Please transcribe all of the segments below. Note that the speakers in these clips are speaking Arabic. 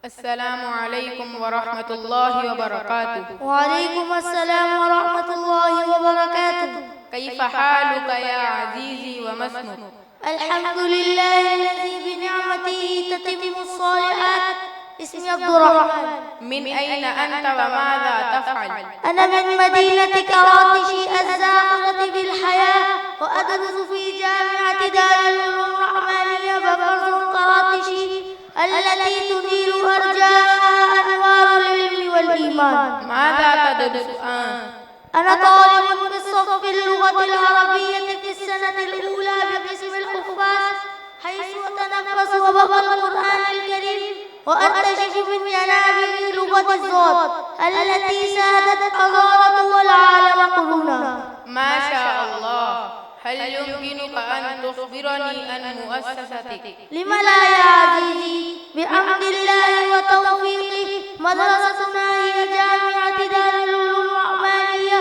السلام عليكم ورحمة الله وبركاته. وعليكم السلام ورحمة الله وبركاته. كيف حالك يا عزيزي وما اسمك؟ الحمد لله الذي بنعمته تتم الصالحات. اسمي عبد الرحمن. من أين أنت وماذا تفعل؟ أنا من مدينة كراتشي الزاخرة بالحياة، وأدرس في جامعة دار العلوم الرحمانية بفرز كراتشي التي تنير أرجاء أنوار العلم والإيمان. ماذا تدرس الآن؟ أنا طالب في الصف اللغة العربية في السنة الأولى بقسم الحفاظ، حيث أتنفس وبقى القرآن الكريم وأكتشف من جنابه لغة الصوت التي سادت حضارة والعالم قرونا. ما شاء الله. هل يمكنك أن تخبرني عن مؤسستك؟ لم لا يا عزيزي، بحمد الله وتوفيقه مدرستنا هي جامعة دار العلوم الرحمانية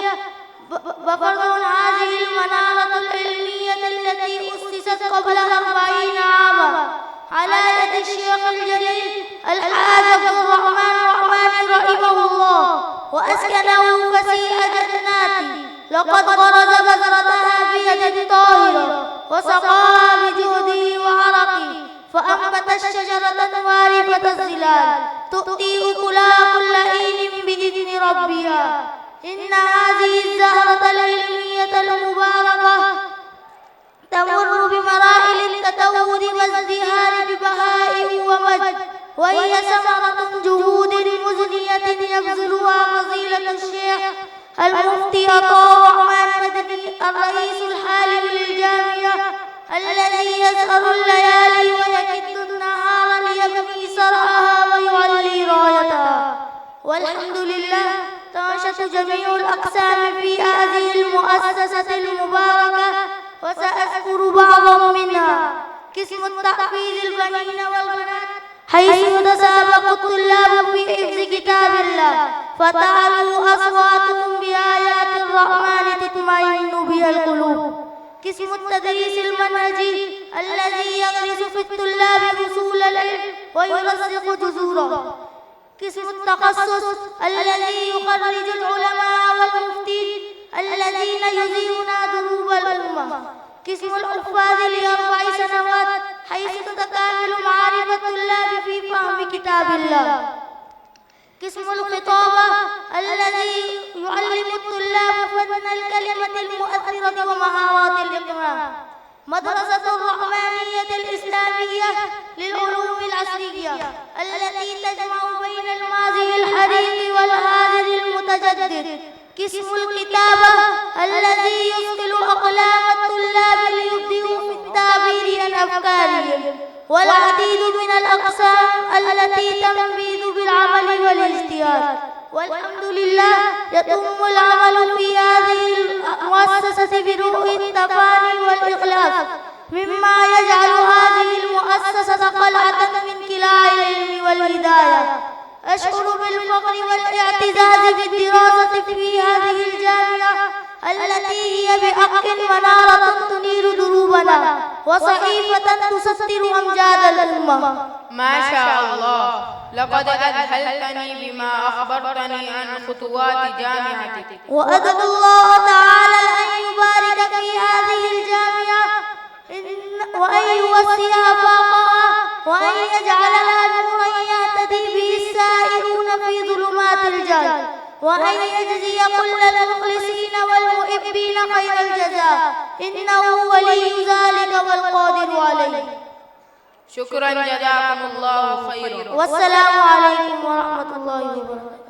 بفرض هذه المنارة العلمية التي أسست قبل 40 عاما على يد الشيخ الجليل الحاج عبد الرحمن الرحماني رحمه الله، وأسكنه فسيح جناته. لقد غرز بذرتها بيد طاهرة وسقاها بجهده وعرقه، فأنبت الشجرة وارفة الظلال تؤتي أكلها كل حين بإذن ربها. إن هذه الزهرة العلمية المباركة تمر بمراحل التطور والازدهار ببهاء ومجد، وهي ثمرة جهود مزنية يبذلها فضيلة الشيخ المفتي عطاء الرحمن مدني الرئيس الحالي للجامعة، الذي يسهر الليالي ويكد النهار ليبني سرعها ويعلي رايتها. والحمد لله تنشط جميع الأقسام في هذه المؤسسة المباركة، وسأذكر بعضا منها: قسم التحفيظ البنين والبنات، حيث يتسابق الطلاب في حفظ كتاب الله فتعلو أصواتهم بآيات الرحمن تطمئن بها القلوب. قسم التدريس المنهجي الذي يغرس في الطلاب أصول العلم ويرسخ جذوره. قسم التخصص الذي يخرج العلماء والمفتين الذين يزيلون دروب الأمة. قسم الحفاظ ل4 سنوات، حيث تتكامل معرفة الطلاب في فهم كتاب الله. قسم الخطابة الذي يعلم الطلاب فن الكلمة المؤثرة ومهارات الإقناع. مدرسة الرحمانية الإسلامية للعلوم العصرية التي تجمع بين الماضي الحديث والحاضر المتجدد. قسم الكتابة الذي يثقل أقلام الطلاب ليبدعوا في التعبير عن أفكارهم. والعديد من الأقسام التي تنبذ بالعمل والاجتهاد. والحمد لله يتم العمل في هذه المؤسسة بروح التفاني والإخلاص، مما يجعل هذه المؤسسة قلعة من قلاع العلم والهداية. أشعر بالفخر والاعتزاز بالدراسة في هذه الجامعة التي هي بحق منارة تنير دروبنا وصحيفة تسطر أمجاد الأمة. ما شاء الله. لقد أذهلتني بما أخبرتني عن خطوات جامعتك. وأدعو الله تعالى أن يبارك في هذه الجامعة وأن يوسع آفاقها وأن يجعلها نورا يهتدي به السائرون في ظلمات الجهل، وأن يجزي كل المخلصين والمحبين خير الجزاء، إنه ولي ذلك والقادر عليه. شكرا، جزاكم الله خيرا. والسلام عليكم ورحمة الله وبركاته.